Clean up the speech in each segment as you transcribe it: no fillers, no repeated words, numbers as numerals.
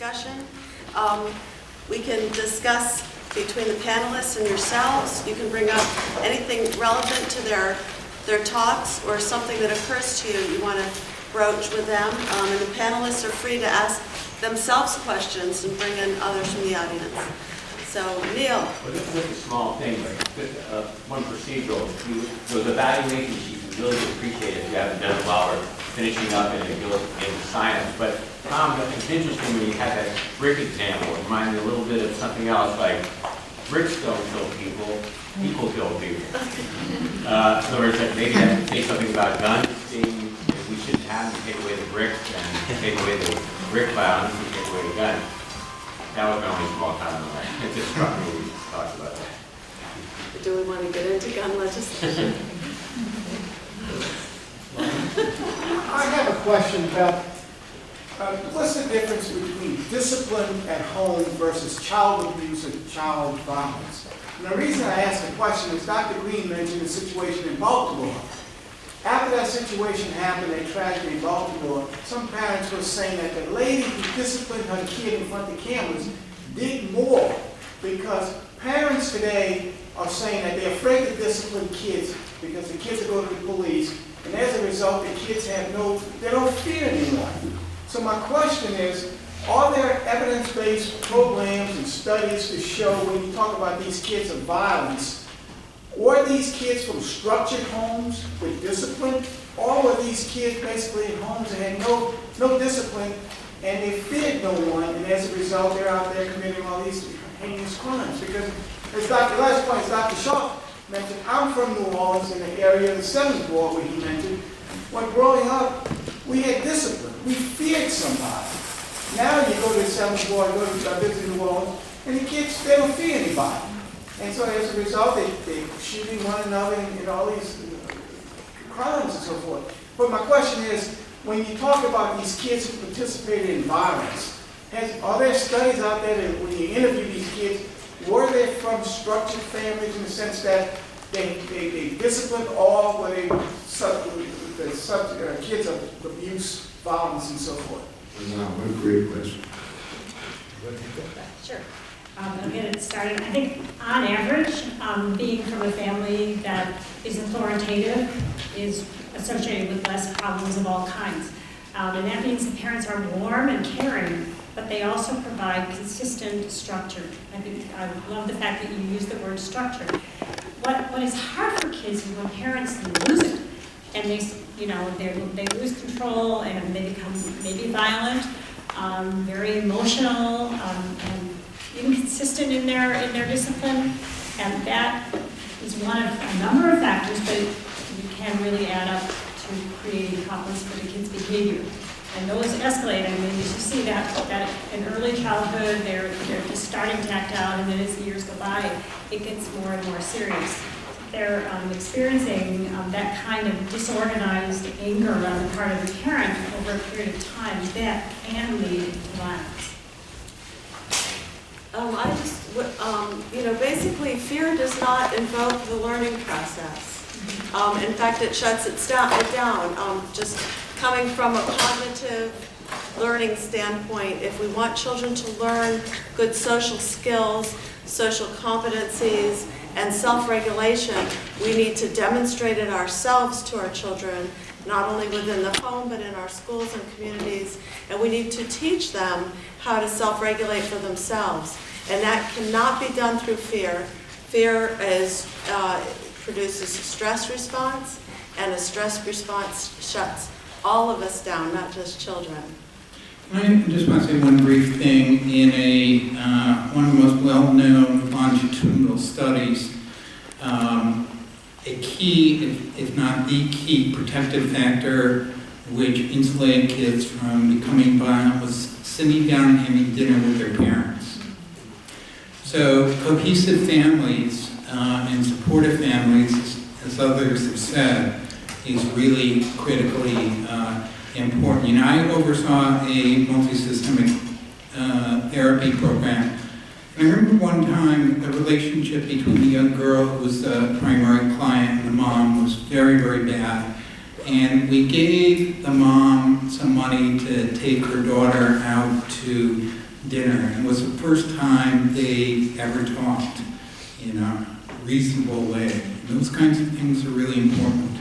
discussion. We can discuss between the panelists and yourselves. You can bring up anything relevant to their talks or something that occurs to you want to broach with them. And the panelists are free to ask themselves questions and bring in others from the audience. So, Neil. Well, just a small thing, one procedural. Those evaluation sheets, we really appreciate it if you haven't done it while we're finishing up and you look into science. But Tom, it's interesting when you had that brick example. It reminded me a little bit of something else, like bricks don't kill people, people kill people. In other words, maybe I have to say something about guns, being if we shouldn't have them take away the bricks and take away the brick violence and take away the gun. That was my only small comment. It just struck me when we talked about that. Do we want to get into gun legislation? I have a question about what's the difference between discipline at home versus child abuse and child violence? And the reason I ask the question is Dr. Green mentioned the situation in Baltimore. After that situation happened, that tragedy in Baltimore, some parents were saying that the lady who disciplined her kid in front of the cameras did more, because parents today are saying that they're afraid to discipline kids because the kids are going to the police, and as a result, the kids they don't fear anyone. So my question is, are there evidence-based programs and studies to show when you talk about these kids of violence, were these kids from structured homes with discipline, or were these kids basically in homes that had no discipline and they feared no one, and as a result they're out there committing all these heinous crimes? Because as Dr. Shaw mentioned, I'm from New Orleans in the area of the 7th Ward where he mentioned, when growing up we had discipline, we feared somebody. Now you go to the 7th Ward, go to visit New Orleans, and the kids, they don't fear anybody. And so as a result, they're shooting one another and all these crimes and so forth. But my question is, when you talk about these kids who participated in violence, are there studies out there that when you interview these kids, were they from structured families in the sense that they disciplined, or were they kids of abuse, violence, and so forth? What a great question. Sure. I'll get it started. I think on average, being from a family that is authoritative is associated with less problems of all kinds. And that means the parents are warm and caring, but they also provide consistent structure. I love the fact that you use the word structure. What is hard for kids is when parents lose it, and they lose control and they become maybe violent, very emotional, and inconsistent in their discipline, and that is one of a number of factors, but it can really add up to creating problems for the kids' behavior. And those escalate. I mean, as you see that in early childhood, they're just starting to act out, and then as the years go by, it gets more and more serious. They're experiencing that kind of disorganized anger on the part of the parent over a period of time that can lead to violence. Basically fear does not invoke the learning process. In fact, it shuts it down. Just coming from a cognitive learning standpoint, if we want children to learn good social skills, social competencies, and self-regulation, we need to demonstrate it ourselves to our children, not only within the home, but in our schools and communities. And we need to teach them how to self-regulate for themselves. And that cannot be done through fear. Fear produces a stress response, and a stress response shuts all of us down, not just children. I just want to say one brief thing. In one of the most well-known longitudinal studies, a key, if not the key, protective factor which insulated kids from becoming violent was sitting down and having dinner with their parents. So cohesive families and supportive families, as others have said, is really critically important. I oversaw a multi-systemic therapy program. And I remember one time the relationship between the young girl who was the primary client and the mom was very, very bad. And we gave the mom some money to take her daughter out to dinner. And it was the first time they ever talked in a reasonable way. And those kinds of things are really important.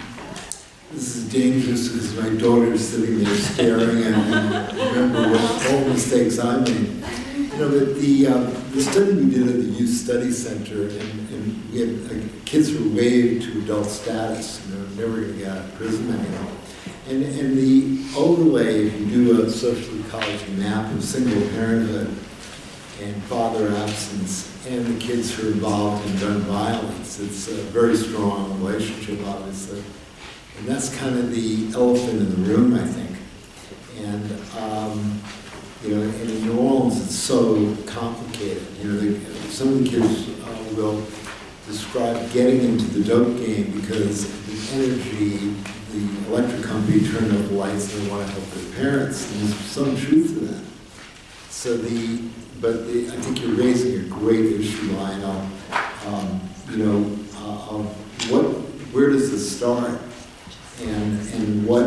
This is dangerous because my daughter's sitting there staring at me and remember what all mistakes I made. You know, but the study we did at the Youth Study Center, and we had kids who were waived to adult status, and they're never going to get out of prison anymore. And the overlay, if you do a social ecology map of single parenthood and father absence, and the kids who are involved in gun violence, it's a very strong relationship, obviously. And that's kind of the elephant in the room, I think. And, you know, and in New Orleans, it's so complicated. You know, some of the kids will describe getting into the dope game because the energy, the electric company turned up the lights and they want to help their parents. And there's some truth to that. So I think you're raising a great issue, Lionel. You know, where does this start? And what,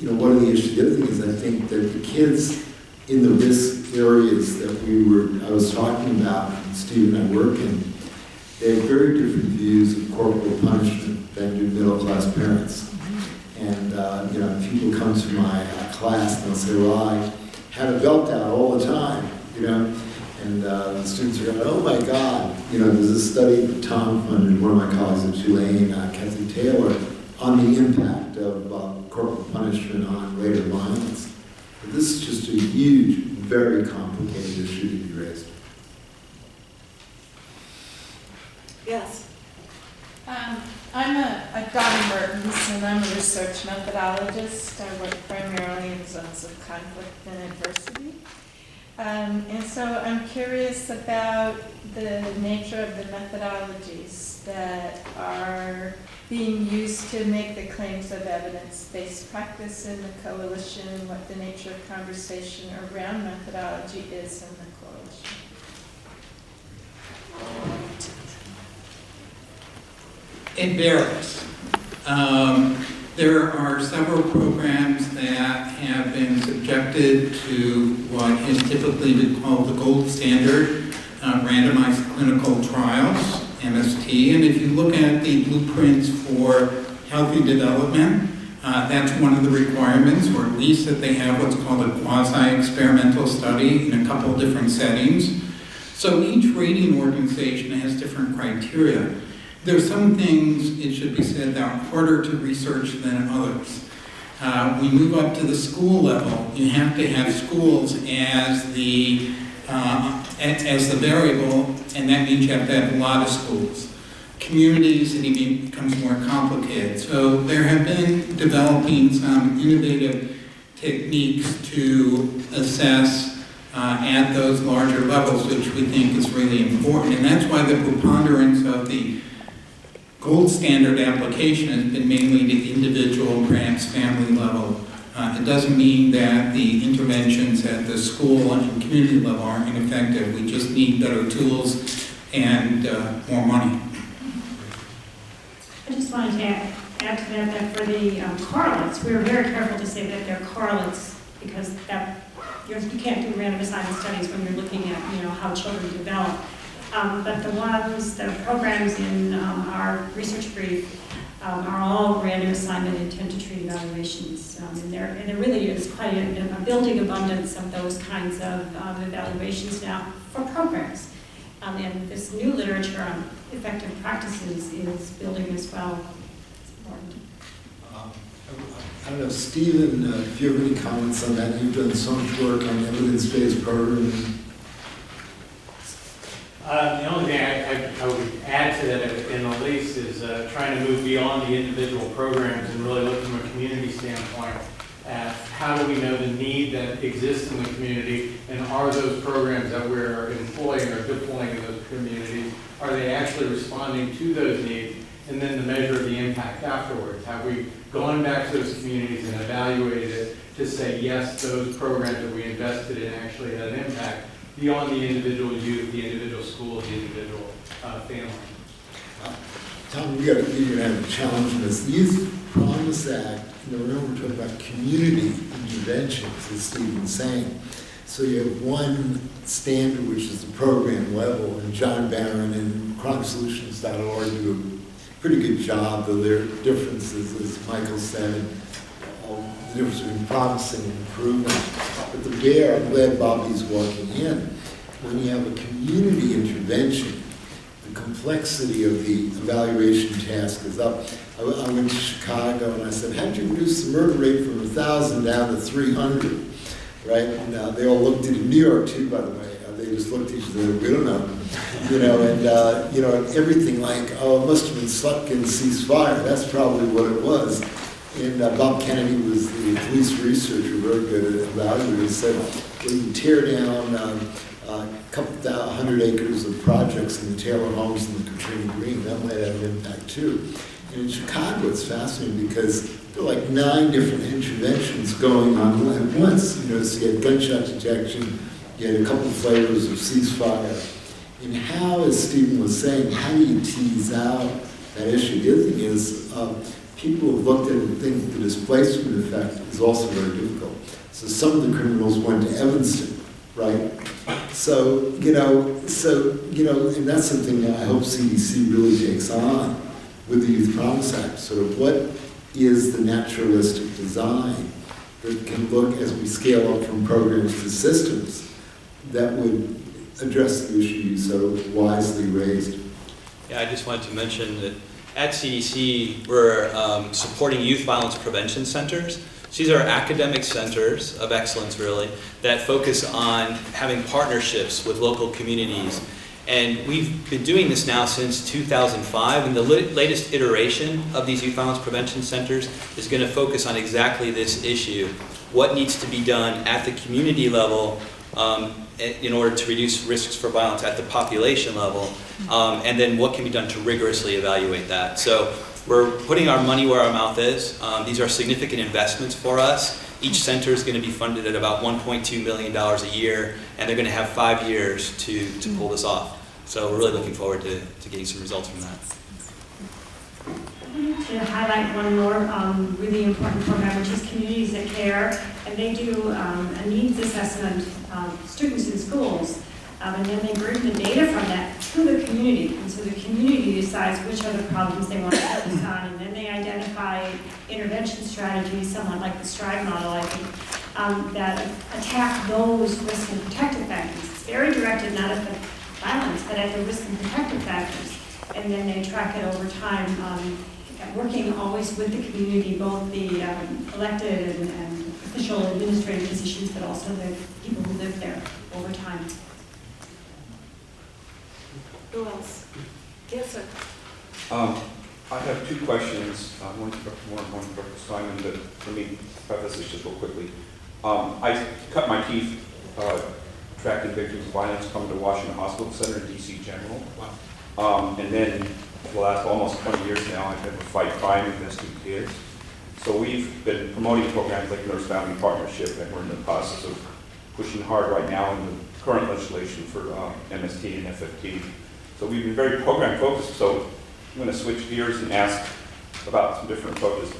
you know, what are the issues? The other thing is I think that the kids in the risk areas that I was talking about, and Steve and I work in, they have very different views of corporal punishment than do middle-class parents. And, you know, people come to my class and they'll say, well, I had a belt out all the time, you know, and the students are going, oh my God. You know, there's a study that Tom funded, one of my colleagues at Tulane, Kathy Taylor, on the impact of corporal punishment on rate of violence. But this is just a huge, very complicated issue to be raised. Yes. I'm a Donna Mertens, and I'm a research methodologist. I work primarily in zones of conflict and adversity. And so I'm curious about the nature of the methodologies that are being used to make the claims of evidence-based practice in the coalition, what the nature of conversation around methodology is in the coalition. It varies. There are several programs that have been subjected to what is typically been called the gold standard, randomized clinical trials, MST. And if you look at the blueprints for healthy development, that's one of the requirements, or at least that they have what's called a quasi-experimental study in a couple different settings. So each rating organization has different criteria. There's some things, it should be said, that are harder to research than others. We move up to the school level. You have to have schools as the variable, and that means you have to have a lot of schools. Communities, it even becomes more complicated. So there have been developing some innovative techniques to assess at those larger levels, which we think is really important. And that's why the preponderance of the gold standard application has been mainly the individual, perhaps family level. It doesn't mean that the interventions at the school and community level are ineffective. We just need better tools and more money. I just wanted to add to that for the correlates, we were very careful to say that they're correlates because you can't do random assignment studies when you're looking at how children develop. But the programs in our research brief are all random assignment intent to treat evaluations. And there really is quite a building abundance of those kinds of evaluations now for programs. And this new literature on effective practices is building as well. It's important. I don't know, Stephen, if you have any comments on that, you've done so much work on evidence-based programming. The only thing I would add to that in the lease is trying to move beyond the individual programs and really look from a community standpoint at how do we know the need that exists in the community, and are those programs that we're employing or deploying in those communities, are they actually responding to those needs, and then the measure of the impact afterwards. Have we gone back to those communities and evaluated it to say, yes, those programs that we invested in actually had an impact beyond the individual youth, the individual schools, the individual family. Tom, you're going to have a challenge in this. The Youth Promise Act, remember we're talking about community interventions, as Steve was saying. So you have one standard, which is the program level, and John Barron and CrimeSolutions.org do a pretty good job, though there are differences, as Michael said, the difference between promising and improvement. But the bear, I'm glad Bobby's walking in, when you have a community intervention, the complexity of the evaluation task is up. I went to Chicago and I said, how'd you reduce the murder rate from 1,000 down to 300? Right? And they all looked at it, in New York too, by the way. They just looked at each other, we don't know. And everything like, oh, it must have been Slutkin's ceasefire. That's probably what it was. And Bob Kennedy was the police researcher, very good at evaluating. He said, well, you tear down a couple 100 acres of projects in the Taylor Homes and the Katrina Green, that might have an impact too. And in Chicago, it's fascinating because there are like 9 different interventions going on at once. So you had gunshot detection, you had a couple of flavors of ceasefire. And how, as Stephen was saying, how do you tease out that issue? The other thing is, people have looked at it and think the displacement effect is also very difficult. So some of the criminals went to Evanston, right? So, and that's something that I hope CDC really takes on with the Youth Promise Act. Sort of what is the naturalistic design that can look, as we scale up from programs to systems, that would address the issue you so wisely raised. Yeah, I just wanted to mention that at CDC, we're supporting youth violence prevention centers. So these are academic centers of excellence, really, that focus on having partnerships with local communities. And we've been doing this now since 2005, and the latest iteration of these youth violence prevention centers is going to focus on exactly this issue. What needs to be done at the community level in order to reduce risks for violence at the population level, and then what can be done to rigorously evaluate that. So we're putting our money where our mouth is. These are significant investments for us. Each center is going to be funded at about $1.2 million a year, and they're going to have 5 years to pull this off. So we're really looking forward to getting some results from that. To highlight one more really important program, which is Communities That Care, and they do a needs assessment of students in schools, and then they bring the data from that to the community, and so the community decides which are the problems they want to focus on, and then they identify intervention strategies, somewhat like the STRIDE model, I think, that attack those risk and protective factors. It's very directed not at the violence, but at the risk and protective factors, and then they track it over time. Working always with the community, both the elected and official administrative positions, but also the people who live there over time. Who else? Yes, sir. I have 2 questions, one for Dr. Simon, but let me preface this just real quickly. I cut my teeth tracking victims of violence coming to Washington Hospital Center in DC General. Wow. And then for the last almost 20 years now, I've been with Fight Crime, Investing Kids. So we've been promoting programs like Nurse Family Partnership, and we're in the process of pushing hard right now in the current legislation for MST and FFT. So we've been very program focused. So I'm going to switch gears and ask about some different approaches.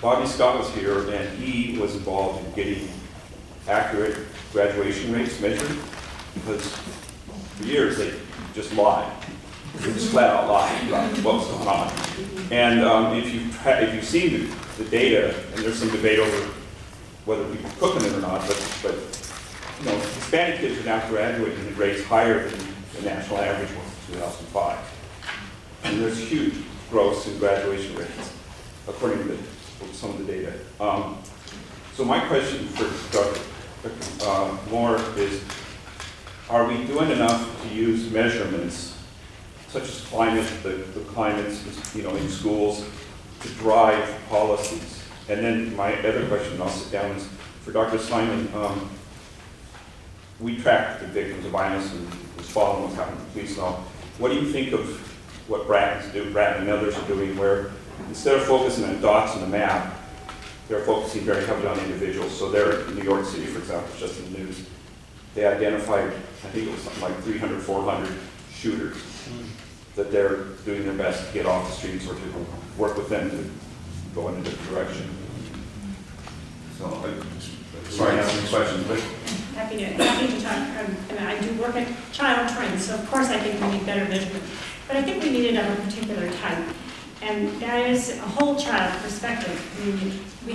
Bobby Scott was here, and he was involved in getting accurate graduation rates measured, because for years they just lied. They just flat out lied about what was going on. And if you've seen the data, and there's some debate over whether people cook them or not, but Hispanic kids are now graduating at rates higher than the national average was in 2005. And there's huge growth in graduation rates, according to some of the data. So my question for Dr. Moore is, are we doing enough to use measurements such as climate, the climates, in schools, to drive policies? And then my other question, and I'll sit down, is for Dr. Simon. We track the victims of violence and was following what's happening to the police and all. What do you think of what Bratton and others are doing, where instead of focusing on dots on the map, they're focusing very heavily on individuals? So they're in New York City, for example, just in the news. They identified, I think it was something like 300, 400 shooters that they're doing their best to get off the streets or to work with them to go in a different direction. So, sorry to ask any questions, but happy to talk. I do work at child training, so of course I think we need better measurement. But I think we need it of a particular type, and that is a whole child perspective. I mean, we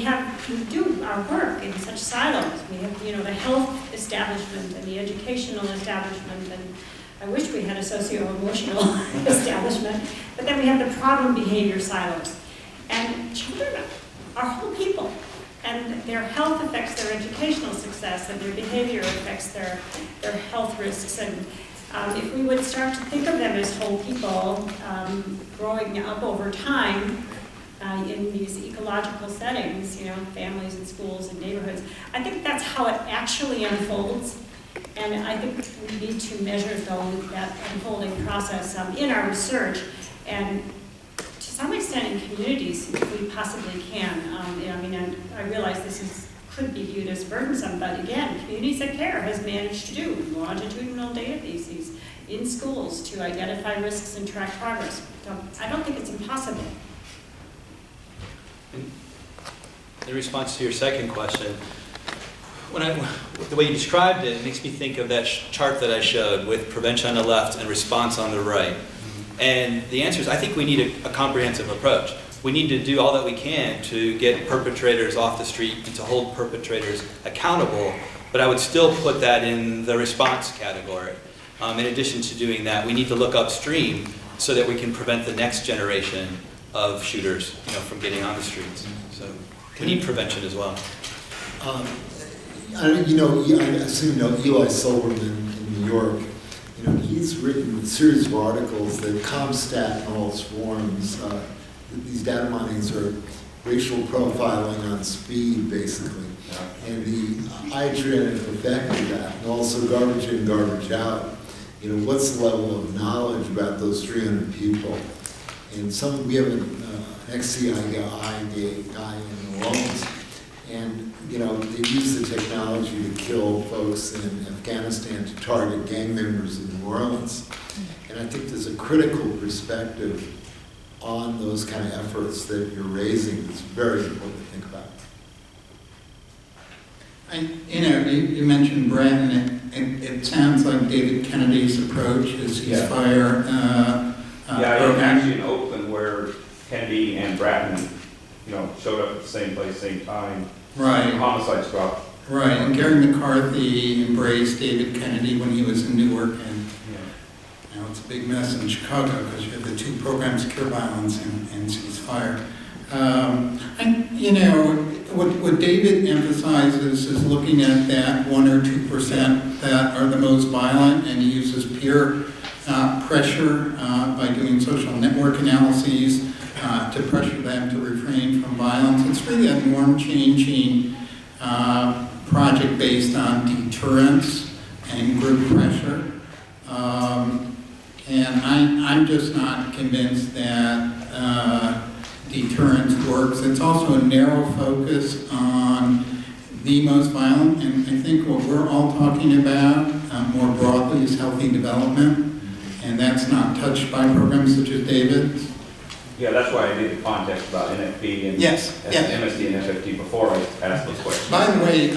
do our work in such silos. We have, the health establishment and the educational establishment, and I wish we had a socio-emotional establishment, but then we have the problem behavior silos. And children are whole people, and their health affects their educational success, and their behavior affects their health risks. And if we would start to think of them as whole people growing up over time in these ecological settings, families and schools and neighborhoods, I think that's how it actually unfolds. And I think we need to measure that unfolding process in our research, and to some extent in communities, if we possibly can. And I realize this could be viewed as burdensome, but again, Communities That Care has managed to do longitudinal databases in schools to identify risks and track progress. So I don't think it's impossible. In response to your second question, the way you described it, it makes me think of that chart that I showed with prevention on the left and response on the right. And the answer is, I think we need a comprehensive approach. We need to do all that we can to get perpetrators off the street and to hold perpetrators accountable, but I would still put that in the response category. In addition to doing that, we need to look upstream so that we can prevent the next generation of shooters, from getting on the streets. So we need prevention as well. I assume Eli Silverman in New York. He's written a series of articles that ComStat in all its forms. These data minings are racial profiling on speed, basically. And the ITRIN effect of that, and also garbage in, garbage out. What's the level of knowledge about those 300 people? And we have an ex-CIA guy in New Orleans, and they use the technology to kill folks in Afghanistan to target gang members in New Orleans. And I think there's a critical perspective on those kind of efforts that you're raising that's very important to think about. You mentioned Bratton. It sounds like David Kennedy's approach is ceasefire. Actually in Oakland where Kennedy and Bratton, showed up at the same place, same time. Right. Homicides dropped. Right, and Gary McCarthy embraced David Kennedy when he was in Newark, and now it's a big mess in Chicago because you have the two programs, Cure Violence and Ceasefire. What David emphasizes is looking at that 1 or 2% that are the most violent, and he uses peer pressure by doing social network analyses to pressure them to refrain from violence. It's really a norm-changing project based on deterrence and group pressure. And I'm just not convinced that deterrence works. It's also a narrow focus on the most violent, and I think what we're all talking about more broadly is healthy development, and that's not touched by programs such as David's. Yeah, that's why I did the context about NFP and MSD and FFT before I asked those questions. By the way,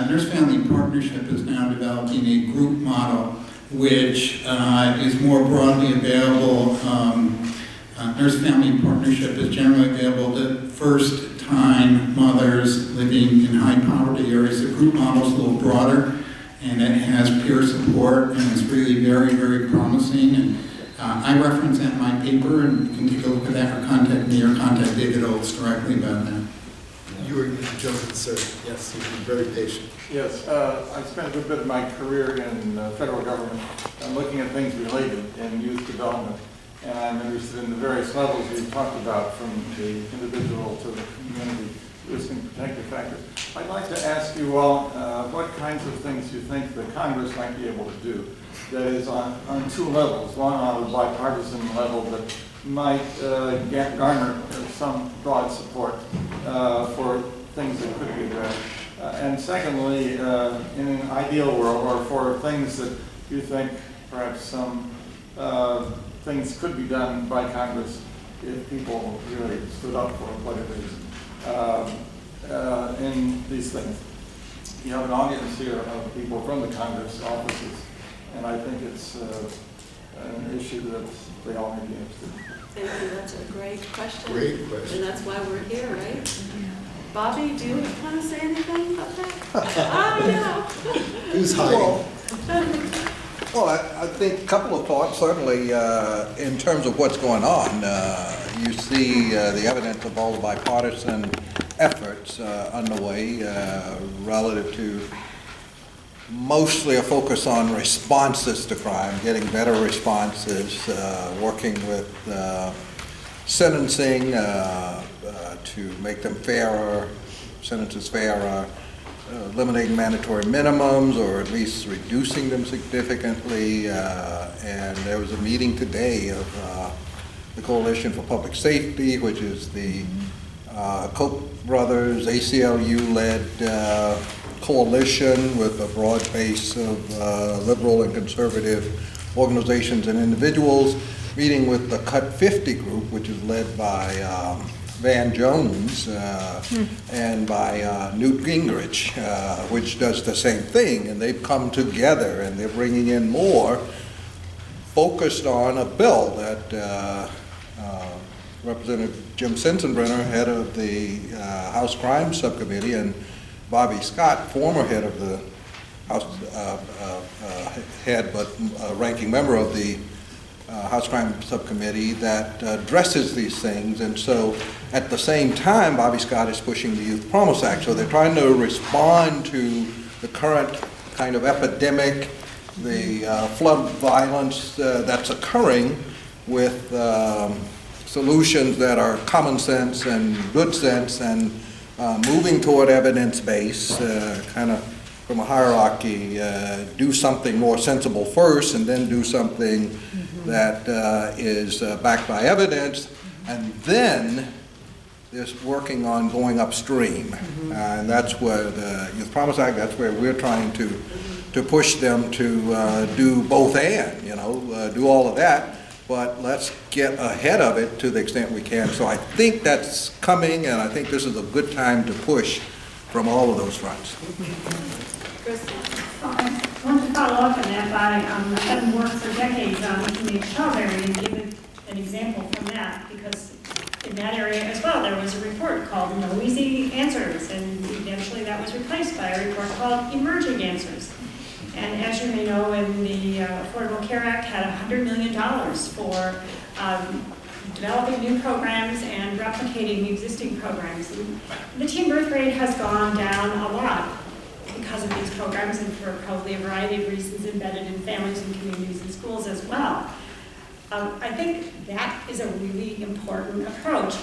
Nurse Family Partnership is now developing a group model which is more broadly available. Nurse Family Partnership is generally available to first-time mothers living in high-poverty areas. The group model is a little broader, and it has peer support, and it's really very, very promising. And I reference that in my paper, and you can take a look at that or contact me or contact David Olds directly about that. You were jumping, sir. Yes, you've been very patient. Yes, I spent a good bit of my career in federal government looking at things related in youth development. And I'm interested in the various levels you talked about, from the individual to the community, risk and protective factors. I'd like to ask you all what kinds of things you think the Congress might be able to do. That is on two levels. One on a bipartisan level that might garner some broad support for things that could be addressed. And secondly, in an ideal world, or for things that you think perhaps some things could be done by Congress if people really stood up for what it is in these things. you have an audience here of people from the Congress offices, and I think it's an issue that they all may be interested in. Thank you, that's a great question. Great question. And that's why we're here, right? Bobby, do you want to say anything about that? Oh, no. Who's hiding? Well, I think a couple of thoughts, certainly, in terms of what's going on. You see the evidence of all the bipartisan efforts underway relative to mostly a focus on responses to crime, getting better responses, working with sentencing to make them fairer, sentences fairer, eliminating mandatory minimums or at least reducing them significantly. And there was a meeting today of the Coalition for Public Safety, which is the Koch brothers, ACLU-led coalition with a broad base of liberal and conservative organizations and individuals, meeting with the Cut 50 group, which is led by Van Jones and by Newt Gingrich, which does the same thing. And they've come together and they're bringing in more focused on a bill that Representative Jim Sensenbrenner, head of the House Crime Subcommittee, and Bobby Scott, former head of the House, head but ranking member of the House Crime Subcommittee, that addresses these things. And so at the same time, Bobby Scott is pushing the Youth Promise Act. So they're trying to respond to the current kind of epidemic, the flood violence that's occurring with solutions that are common sense and good sense, and moving toward evidence-based, kind of from a hierarchy, do something more sensible first and then do something that is backed by evidence, and then is working on going upstream. And that's where the Youth Promise Act, that's where we're trying to push them to do both and, do all of that. But let's get ahead of it to the extent we can. So I think that's coming, and I think this is a good time to push from all of those fronts. I want to follow up on that by having worked for decades on teenage strawberry and give an example from that, because in that area as well, there was a report called No Easy Answers, and eventually that was replaced by a report called Emerging Answers. And as you may know, in the Affordable Care Act had $100 million for developing new programs and replicating existing programs. And the teen birth rate has gone down a lot because of these programs, and for probably a variety of reasons embedded in families and communities and schools as well. I think that is a really important approach.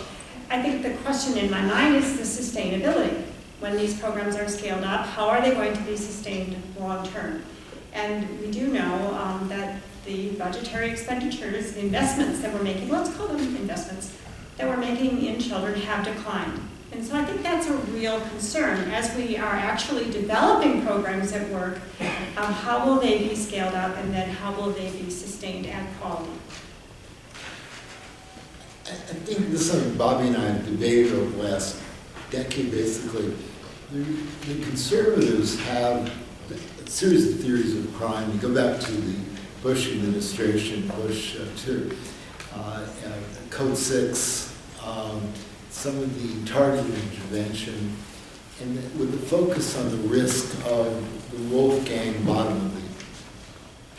I think the question in my mind is the sustainability. When these programs are scaled up, how are they going to be sustained long term? And we do know that the budgetary expenditures, the investments that we're making, let's call them investments, that we're making in children have declined. And so I think that's a real concern. As we are actually developing programs at work, how will they be scaled up, and then how will they be sustained at quality? I think this is something Bobby and I have debated over the last decade, basically. The conservatives have a series of theories of crime. You go back to the Bush administration, Bush 2, Code 6, some of the targeted intervention, and with the focus on the risk of the wolfgang bottom of the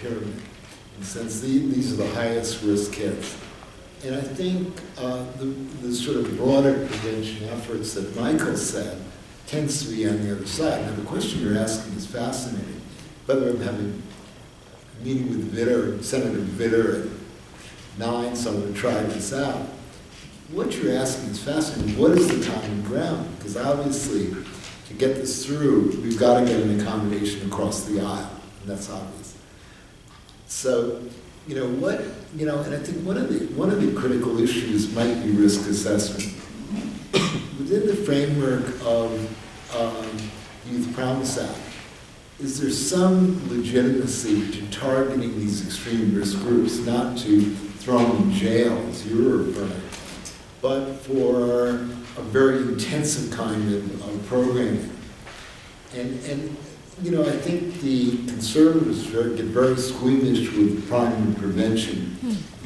pyramid. In the sense, these are the highest risk kids. And I think the sort of broader prevention efforts that Michael said tends to be on the other side. Now, the question you're asking is fascinating. Whether I'm having a meeting with Vitter, Senator Vitter at 9, so I'm going to try this out. What you're asking is fascinating. What is the common ground? Because obviously, to get this through, we've got to get an accommodation across the aisle, and that's obvious. So, and I think one of the critical issues might be risk assessment. Within the framework of Youth Promise Act, is there some legitimacy to targeting these extreme risk groups, not to throw them in jail, as you were referring, but for a very intensive kind of programming? And you know, I think the conservatives get very squeamish with crime and prevention.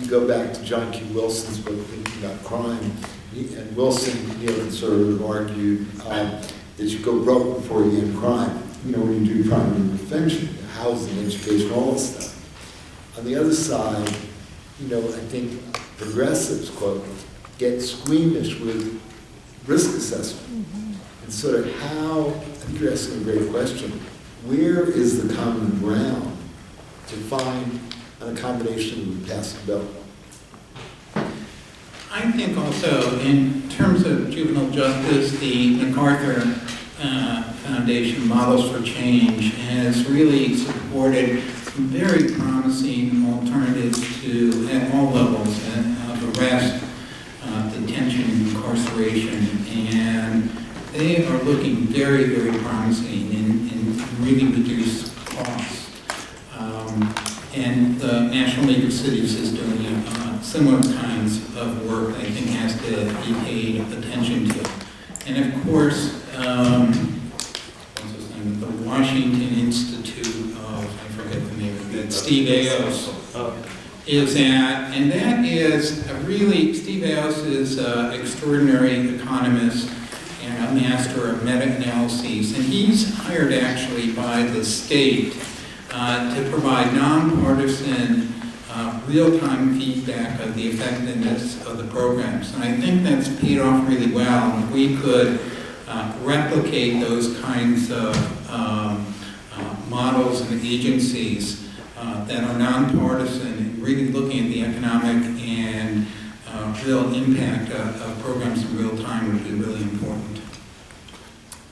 You go back to John Q. Wilson's book, Thinking About Crime, and Wilson, neoconservative, argued that you go broke before you end crime. You know, when you do crime and prevention, housing, education, all that stuff. On the other side, you know, I think progressives, quote, get squeamish with risk assessment. And sort of how, I think you're asking a great question, where is the common ground to find an accommodation that would pass the bill? I think also, in terms of juvenile justice, the MacArthur Foundation Models for Change has really supported some very promising alternatives to, at all levels, of arrest, detention, incarceration, and they are looking very, very promising in really reduced costs. And the National League of Cities is doing similar kinds of work that I think has to be paid attention to. And of course, what's his name? The Washington Institute of, I forget the name of it, Steve Aos is at, and that is really, Steve Aos is an extraordinary economist and a master of meta-analyses, and he's hired actually by the state to provide nonpartisan, real-time feedback of the effectiveness of the programs. And I think that's paid off really well. If we could replicate those kinds of models and agencies that are nonpartisan, and really looking at the economic and real impact of programs in real time would be really important.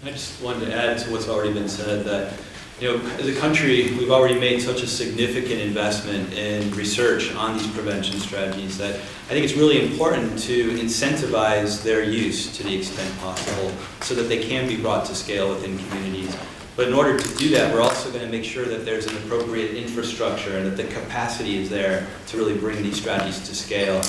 I just wanted to add to what's already been said that, you know, as a country, we've already made such a significant investment in research on these prevention strategies that I think it's really important to incentivize their use to the extent possible so that they can be brought to scale within communities. But in order to do that, we're also going to make sure that there's an appropriate infrastructure and that the capacity is there to really bring these strategies to scale.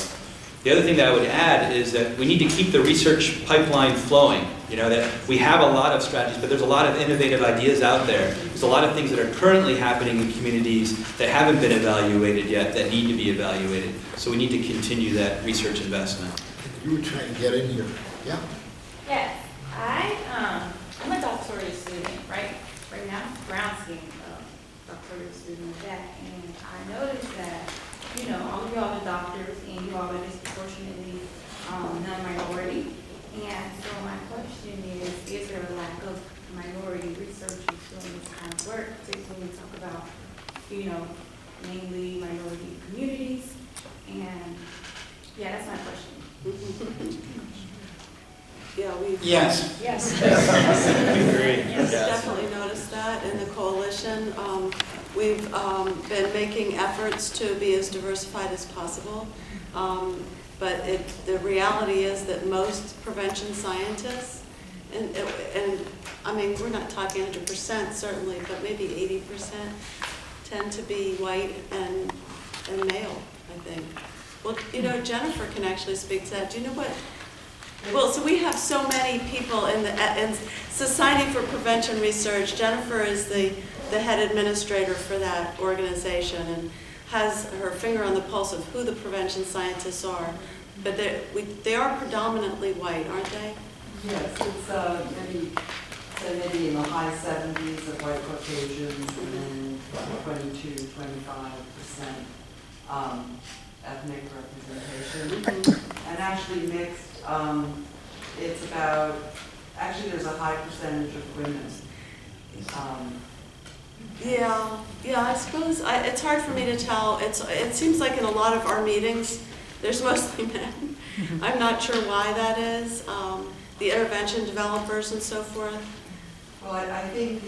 The other thing that I would add is that we need to keep the research pipeline flowing. You know, that we have a lot of strategies, but there's a lot of innovative ideas out there. There's a lot of things that are currently happening in communities that haven't been evaluated yet, that need to be evaluated. So we need to continue that research investment. You were trying to get in here. Yeah. Yes, I'm a doctoral student, right now, ground scheme doctoral student with that, and I noticed that, you know, all of y'all are doctors, and you all are disproportionately non-minority. And so my question is there a lack of minority researchers doing this kind of work, particularly when we talk about, you know, mainly minority communities? And yeah, that's my question. Yeah, we've. Yes. Yes. Yes, definitely noticed that in the coalition. We've been making efforts to be as diversified as possible. But the reality is that most prevention scientists, and I mean, we're not talking 100% certainly, but maybe 80% tend to be white and male, I think. Well, you know, Jennifer can actually speak to that. Do you know what? Well, so we have so many people in Society for Prevention Research. Jennifer is the head administrator for that organization and has her finger on the pulse of who the prevention scientists are. But they are predominantly white, aren't they? Yes, it's maybe in the high 70s of white Caucasians and then 22-25% ethnic representation. And actually mixed, it's about, actually there's a high percentage of women. Yeah, I suppose it's hard for me to tell. It seems like in a lot of our meetings, there's mostly men. I'm not sure why that is. The intervention developers and so forth. Well, I think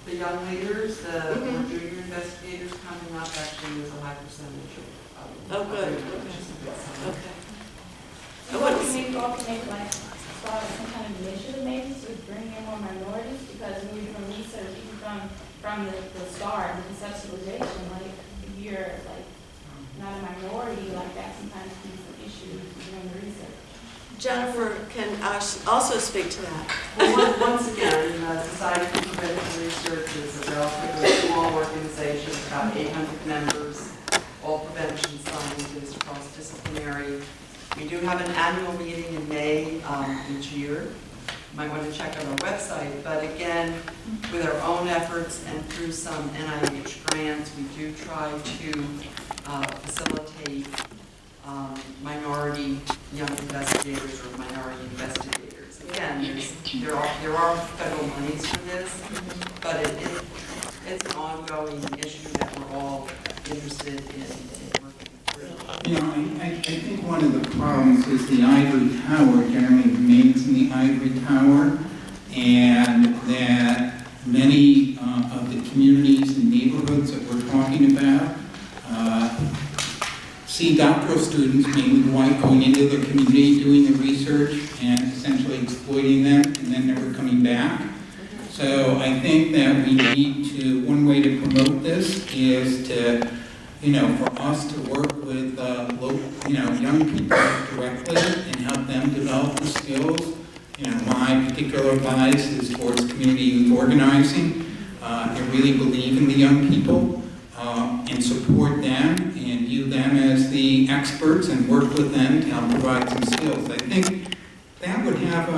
the young leaders, the more junior investigators coming up, actually is a high percentage of Oh, good. Okay. So what do you mean, go to make like start some kind of initiative maybe to bring in more minorities? Because when you're doing research, even from the start, the conceptualization, like if you're like not a minority, like that sometimes can be an issue during the research. Jennifer can also speak to that. Well, once again, the Society for Preventive Research is a relatively small organization, about 800 members, all prevention scientists, cross-disciplinary. We do have an annual meeting in May each year. You might want to check on our website, but again, with our own efforts and through some NIH grants, we do try to facilitate minority young investigators or minority investigators. Again, there are federal monies for this, but it's an ongoing issue that we're all interested in working through. You know, I think one of the problems is the ivory tower generally remains in the ivory tower, and that many of the communities and neighborhoods that we're talking about see doctoral students, mainly white, going into the community, doing the research, and essentially exploiting them, and then never coming back. So I think that we need to, one way to promote this is to, you know, for us to work with local, you know, young people directly and help them develop the skills. You know, my particular bias is towards community youth organizing. I really believe in the young people and support them and view them as the experts and work with them to help provide some skills. I think that would have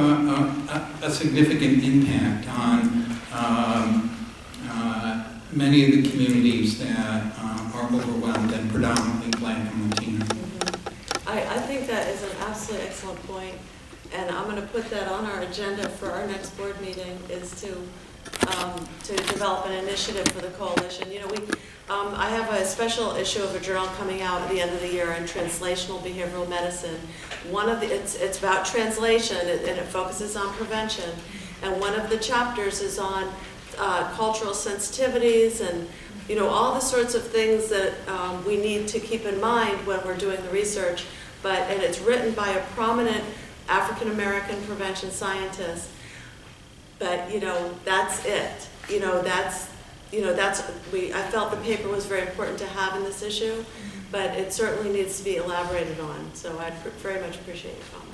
a significant impact on many of the communities that are overwhelmed and predominantly Black and Latino. I think that is an absolutely excellent point, and I'm going to put that on our agenda for our next board meeting, is to develop an initiative for the coalition. You know, I have a special issue of a journal coming out at the end of the year on translational behavioral medicine. It's about translation, and it focuses on prevention, and one of the chapters is on cultural sensitivities and, you know, all the sorts of things that we need to keep in mind when we're doing the research. And it's written by a prominent African American prevention scientist. But, you know, that's it. I felt the paper was very important to have in this issue, but it certainly needs to be elaborated on. So I'd very much appreciate your comment.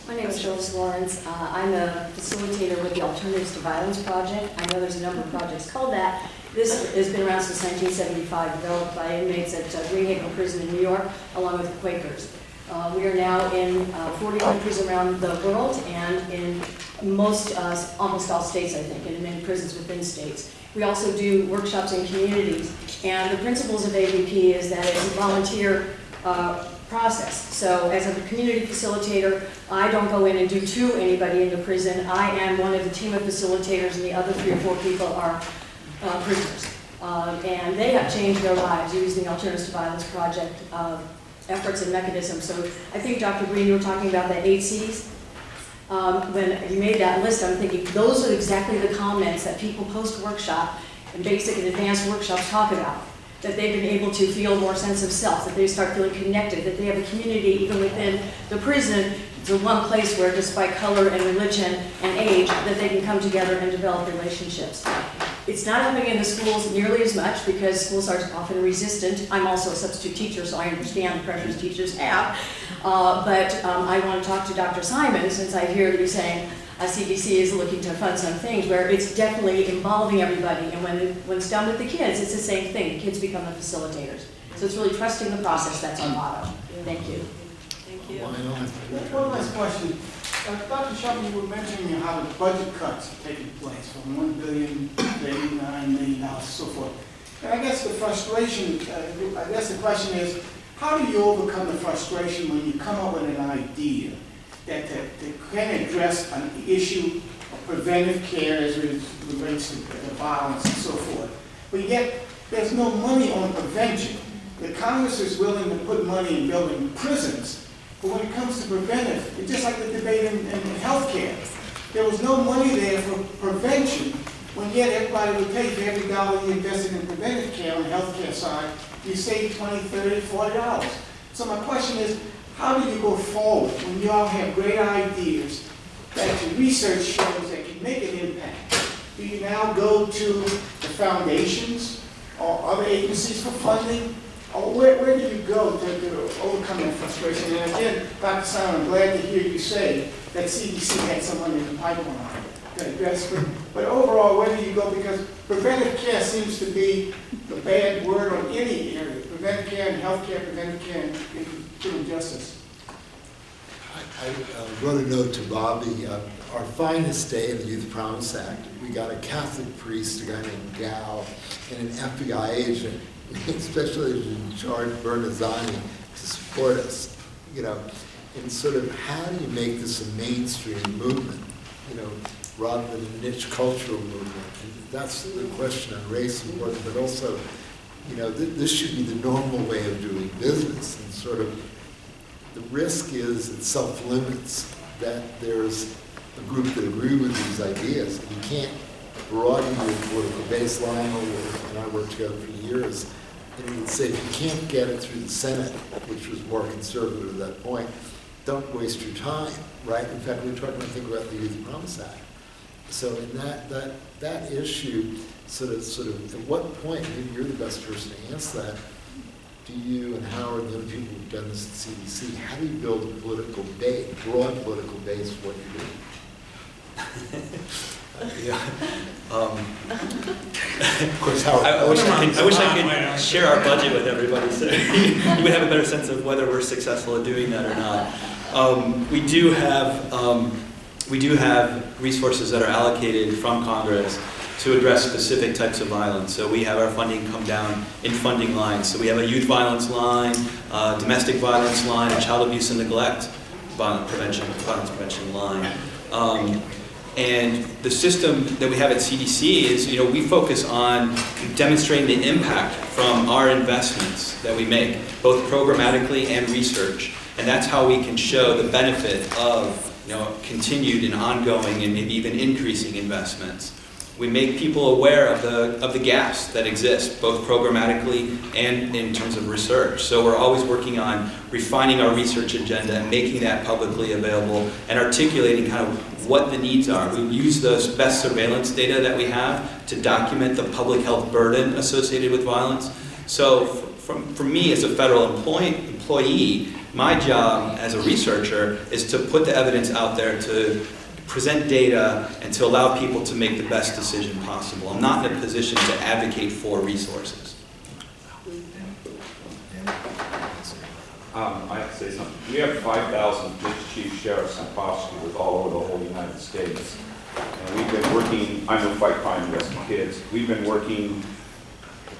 My name is Phyllis Lawrence. I'm a facilitator with the Alternatives to Violence Project. I know there's a number of projects called that. This has been around since 1975, developed by inmates at Greenhaven Prison in New York, along with the Quakers. We are now in 40 countries around the world and in almost all states, I think, and in many prisons within states. We also do workshops in communities. And the principles of AVP is that it's a volunteer process. So as a community facilitator, I don't go in and do to anybody in the prison. I am one of the team of facilitators, and the other 3 or 4 people are prisoners. And they have changed their lives using the Alternatives to Violence Project efforts and mechanisms. So I think, Dr. Green, you were talking about the 8 C's. When you made that list, I'm thinking those are exactly the comments that people post-workshop and basic and advanced workshops talk about. That they've been able to feel more sense of self, that they start feeling connected, that they have a community even within the prison. It's the one place where, despite color and religion and age, that they can come together and develop relationships. It's not happening in the schools nearly as much because schools are often resistant. I'm also a substitute teacher, so I understand the pressures teachers have. I want to talk to Dr. Simon, since I hear that he's saying CDC is looking to fund some things where it's definitely involving everybody. And when it's done with the kids, it's the same thing. The kids become the facilitators. So it's really trusting the process. That's our motto. Thank you. Thank you. One last question. Dr. Shelby, you were mentioning how the budget cuts are taking place from $1 billion to $89 million and so forth. And I guess the frustration, I guess the question is, how do you overcome the frustration when you come up with an idea that can address an issue of preventive care as it relates to violence and so forth, but yet there's no money on prevention? The Congress is willing to put money in building prisons, but when it comes to preventive, it's just like the debate in healthcare. There was no money there for prevention, when yet everybody would pay for every dollar you invested in preventive care on the healthcare side. You save $20, $30, $40. So my question is, how do you go forward when you all have great ideas that your research shows that can make an impact? Do you now go to the foundations or other agencies for funding? Or where do you go to overcome overcome that frustration. And again, Dr. Simon, I'm glad to hear you say that CDC had someone in the pipeline to address it. But overall, where do you go? Because preventive care seems to be the bad word on any area. Preventive care and healthcare, preventive care and criminal justice. I wrote a note to Bobby. Our finest day in the Youth Promise Act, we got a Catholic priest, a guy named Gal, and an FBI agent, especially in charge, Bernazani, to support us. You know, and sort of how do you make this a mainstream movement? You know, rather than a niche cultural movement. And that's the question on race important, but also, you know, this should be the normal way of doing business. And sort of the risk is it self-limits, that there's a group that agree with these ideas. You can't broaden your political baseline, and I worked together for years, and you would say if you can't get it through the Senate, which was more conservative at that point, don't waste your time, right? In fact, we're talking, I think, about the Youth Promise Act. So in that issue, sort of, at what point, maybe you're the best person to answer that, do you and Howard and the other people who've done this at CDC, how do you build a political base, broad political base for what you're doing? Of course, Howard. I wish I could share our budget with everybody, so you would have a better sense of whether we're successful at doing that or not. We do have resources that are allocated from Congress to address specific types of violence. So we have our funding come down in funding lines. So we have a youth violence line, domestic violence line, a child abuse and neglect violence prevention line. And the system that we have at CDC is, you know, we focus on demonstrating the impact from our investments that we make, both programmatically and research. And that's how we can show the benefit of, you know, continued and ongoing and maybe even increasing investments. We make people aware of the gaps that exist, both programmatically and in terms of research. So we're always working on refining our research agenda and making that publicly available and articulating kind of what the needs are. We use the best surveillance data that we have to document the public health burden associated with violence. So for me as a federal employee, my job as a researcher is to put the evidence out there, to present data, and to allow people to make the best decision possible. I'm not in a position to advocate for resources. I have to say something. We have 5,000 police chiefs, sheriffs, and prosecutors all over the whole United States. And we've been working, I'm with Fight Crime Arresting Kids. We've been working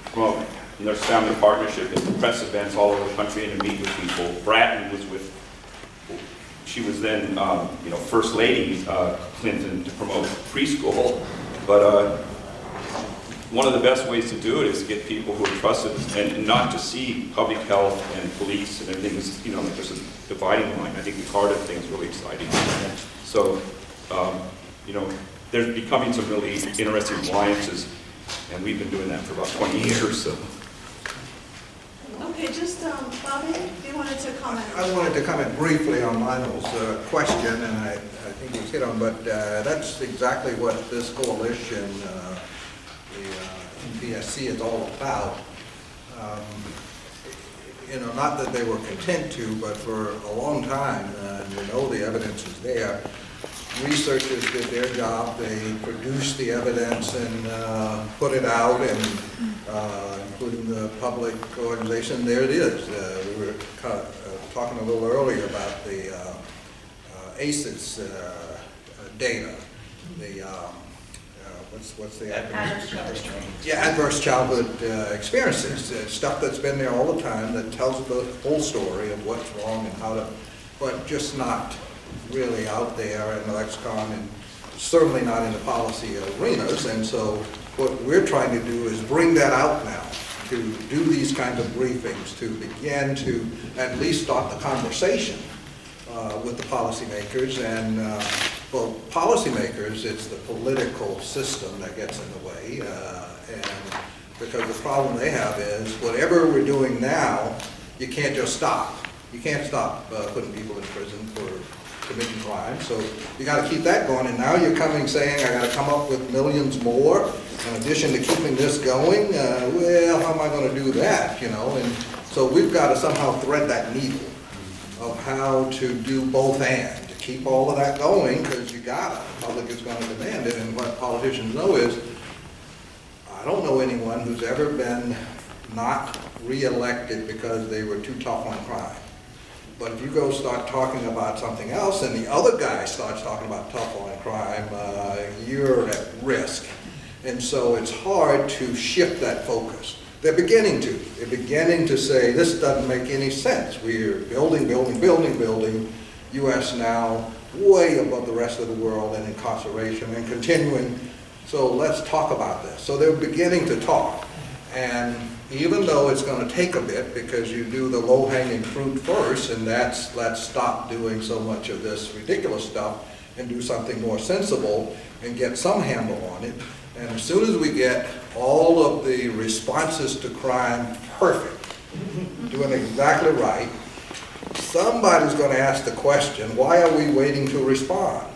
from Nurse Family Partnership and press events all over the country and to meet with people. Bratton was with, she was then, you know, First Lady Clinton to promote preschool. But one of the best ways to do it is to get people who are trusted and not to see public health and police and everything as, you know, there's a dividing line. I think the Cardiff thing is really exciting. So, you know, there's becoming some really interesting alliances, and we've been doing that for about 20 years. So. Okay, just, Bobby, you wanted to comment? I wanted to comment briefly on Lionel's question, and I think he's hit on, but that's exactly what this coalition, the NPSC, is all about. You know, not that they were content to, but for a long time, and we know the evidence is there, researchers did their job. They produced the evidence and put it out, and including the public organization. There it is. We were talking a little earlier about the ACEs data. The what's the adverse childhood experiences. Stuff that's been there all the time that tells the whole story of what's wrong and how to, but just not really out there in the lexicon, and certainly not in the policy arenas. And so what we're trying to do is bring that out now, to do these kinds of briefings, to begin to at least start the conversation with the policymakers. And for policymakers, it's the political system that gets in the way. And because the problem they have is whatever we're doing now, you can't just stop. You can't stop putting people in prison for committing crime. So you got to keep that going. And now you're coming saying, I got to come up with millions more in addition to keeping this going. Well, how am I going to do that? You know, and so we've got to somehow thread that needle. of how to do both and, to keep all of that going, because you gotta, the public is gonna demand it, and what politicians know is, I don't know anyone who's ever been not re-elected because they were too tough on crime. But if you go start talking about something else and the other guy starts talking about tough on crime, you're at risk. And so it's hard to shift that focus. They're beginning to. They're beginning to say, this doesn't make any sense. We're building, building, building, building. U.S. now way above the rest of the world in incarceration and continuing. So let's talk about this. So they're beginning to talk. And even though it's going to take a bit because you do the low-hanging fruit first, and that's let's stop doing so much of this ridiculous stuff and do something more sensible and get some handle on it. And as soon as we get all of the responses to crime perfect, doing exactly right, somebody's going to ask the question, why are we waiting to respond?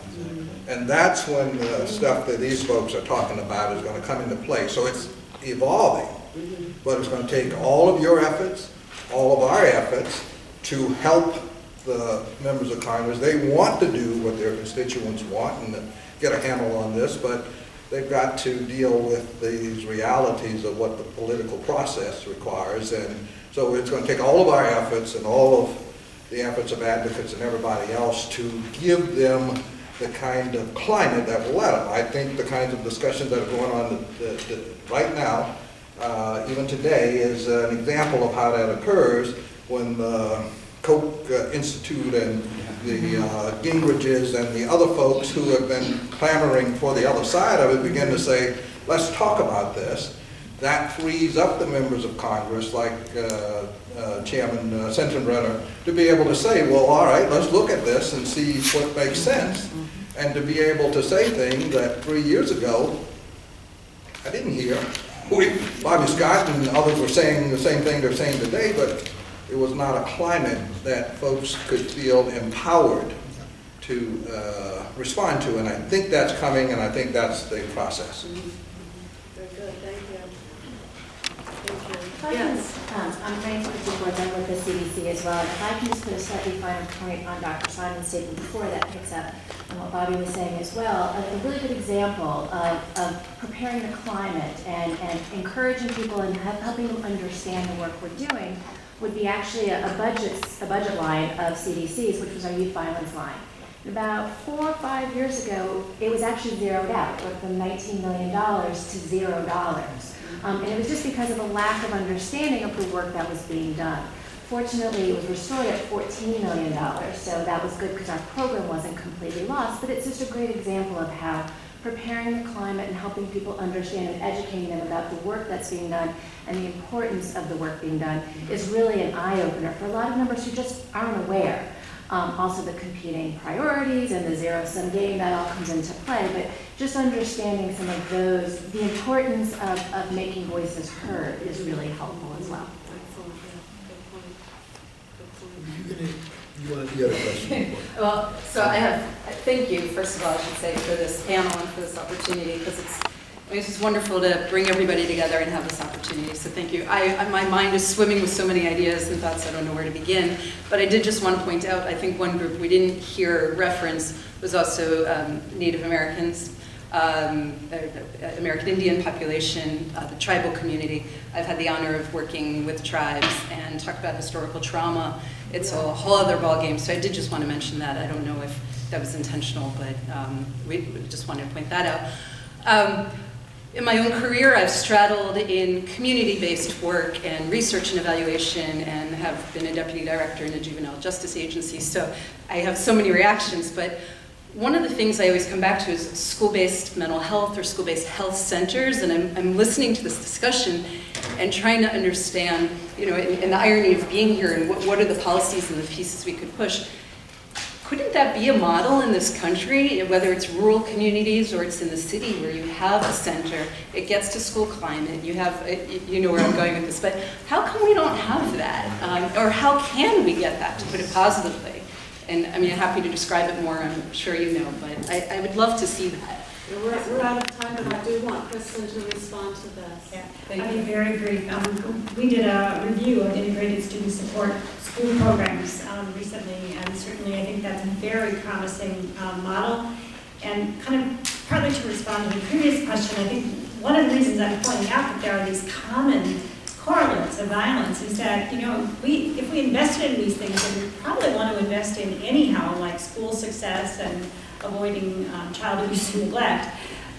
And that's when the stuff that these folks are talking about is going to come into play. So it's evolving. But it's going to take all of your efforts, all of our efforts, to help the members of Congress. They want to do what their constituents want and get a handle on this, but they've got to deal with these realities of what the political process requires. And so it's going to take all of our efforts and all of the efforts of advocates and everybody else to give them the kind of climate that will let them. I think the kinds of discussions that are going on right now, even today, is an example of how that occurs when the Koch Institute and the Gingriches and the other folks who have been clamoring for the other side of it begin to say, let's talk about this. That frees up the members of Congress, like Chairman Sensenbrenner, to be able to say, well, all right, let's look at this and see what makes sense. And to be able to say things that 3 years ago, I didn't hear. Bobby Scott and others were saying the same thing they're saying today, but it was not a climate that folks could feel empowered to respond to. And I think that's coming, and I think that's the process. Very good, thank you. If I can, Yes. I'm trying to put board member with the CDC as well. If I can just put a slightly finer point on Dr. Simon's statement before that picks up on what Bobby was saying as well, a really good example of preparing the climate and encouraging people and helping them understand the work we're doing would be actually a budget line of CDC's, which was our youth violence line. About 4 or 5 years ago, it was actually zeroed out. It went from $19 million to $0. And it was just because of a lack of understanding of the work that was being done. Fortunately, it was restored at $14 million, so that was good because our program wasn't completely lost, but it's just a great example of how preparing the climate and helping people understand and educating them about the work that's being done and the importance of the work being done is really an eye-opener for a lot of members who just aren't aware. Also the competing priorities and the zero-sum game, that all comes into play, but just understanding some of those, the importance of making voices heard is really helpful as well. Excellent, yeah, good point. Good point. You had a question? Well, so I have, thank you, first of all, I should say, for this panel and for this opportunity, because it's just wonderful to bring everybody together and have this opportunity, so thank you. My mind is swimming with so many ideas and thoughts, I don't know where to begin, but I did just want to point out, I think one group we didn't hear reference was also Native Americans, American Indian population, the tribal community. I've had the honor of working with tribes and talk about historical trauma. It's a whole other ballgame, so I did just want to mention that. I don't know if that was intentional, but we just wanted to point that out. In my own career, I've straddled in community-based work and research and evaluation and have been a deputy director in a juvenile justice agency, so I have so many reactions, but one of the things I always come back to is school-based mental health or school-based health centers, and I'm listening to this discussion and trying to understand, you know, and the irony of being here and what are the policies and the pieces we could push. Couldn't that be a model in this country, whether it's rural communities or it's in the city where you have a center, it gets to school climate, you have, you know where I'm going with this, but how come we don't have that? Or how can we get that, to put it positively? And I mean, I'm happy to describe it more, I'm sure you know, but I would love to see that. We're out of time, but I do want Kristen to respond to this. Yeah, I'll be very brief. We did a review of integrated student support school programs recently, and certainly I think that's a very promising model. And kind of partly to respond to the previous question, I think one of the reasons I'm pointing out that there are these common correlates of violence is that, you know, if we invested in these things, then we probably want to invest in anyhow, like school success and avoiding child abuse and neglect.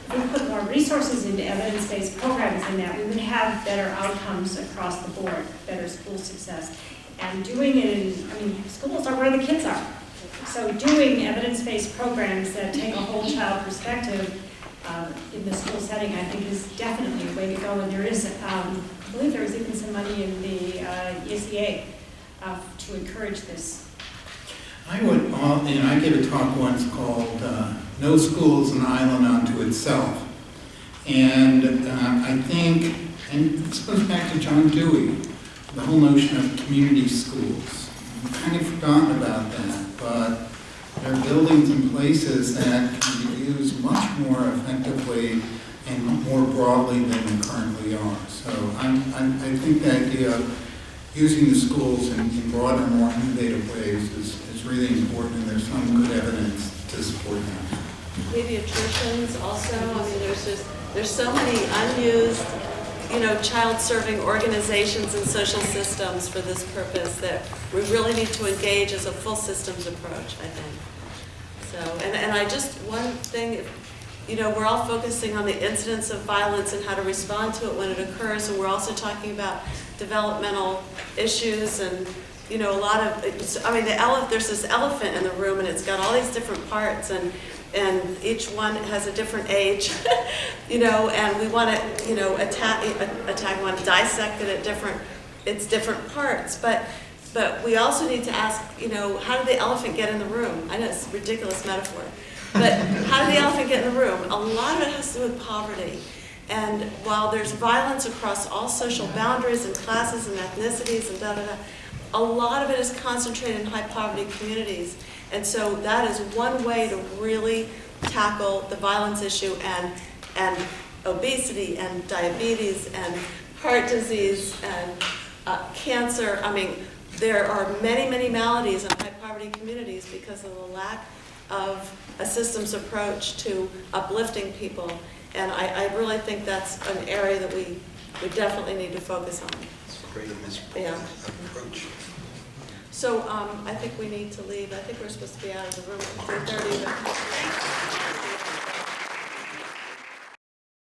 If we put more resources into evidence-based programs in that, we would have better outcomes across the board, better school success. And doing it in, I mean, schools are where the kids are. So doing evidence-based programs that take a whole child perspective in the school setting, I think, is definitely a way to go. And there is, I believe there is even some money in the ESEA to encourage this. I would, I gave a talk once called No School is an Island Unto Itself. And I think, and this goes back to John Dewey, the whole notion of community schools. I've kind of forgotten about that, but there are buildings and places that can be used much more effectively and more broadly than they currently are. So I think the idea of using the schools in broader, more innovative ways is really important, and there's some good evidence to support that. Pediatricians also, I mean, there's so many unused, you know, child-serving organizations and social systems for this purpose that we really need to engage as a full systems approach, I think. So, and I just, one thing, you know, we're all focusing on the incidence of violence and how to respond to it when it occurs, and we're also talking about developmental issues and, you know, a lot of, I mean, there's this elephant in the room and it's got all these different parts, and each one has a different age, you know, and we want to, you know, want to dissect it at its different parts, but we also need to ask, you know, how did the elephant get in the room? I know it's a ridiculous metaphor, but how did the elephant get in the room? A lot of it has to do with poverty. And while there's violence across all social boundaries and classes and ethnicities and da-da-da, a lot of it is concentrated in high poverty communities. And so that is one way to really tackle the violence issue and obesity and diabetes and heart disease and cancer. I mean, there are many, many maladies in high poverty communities because of the lack of a systems approach to uplifting people. And I really think that's an area that we definitely need to focus on. It's great in this approach. So I think we need to leave. I think we're supposed to be out of the room at 3:30.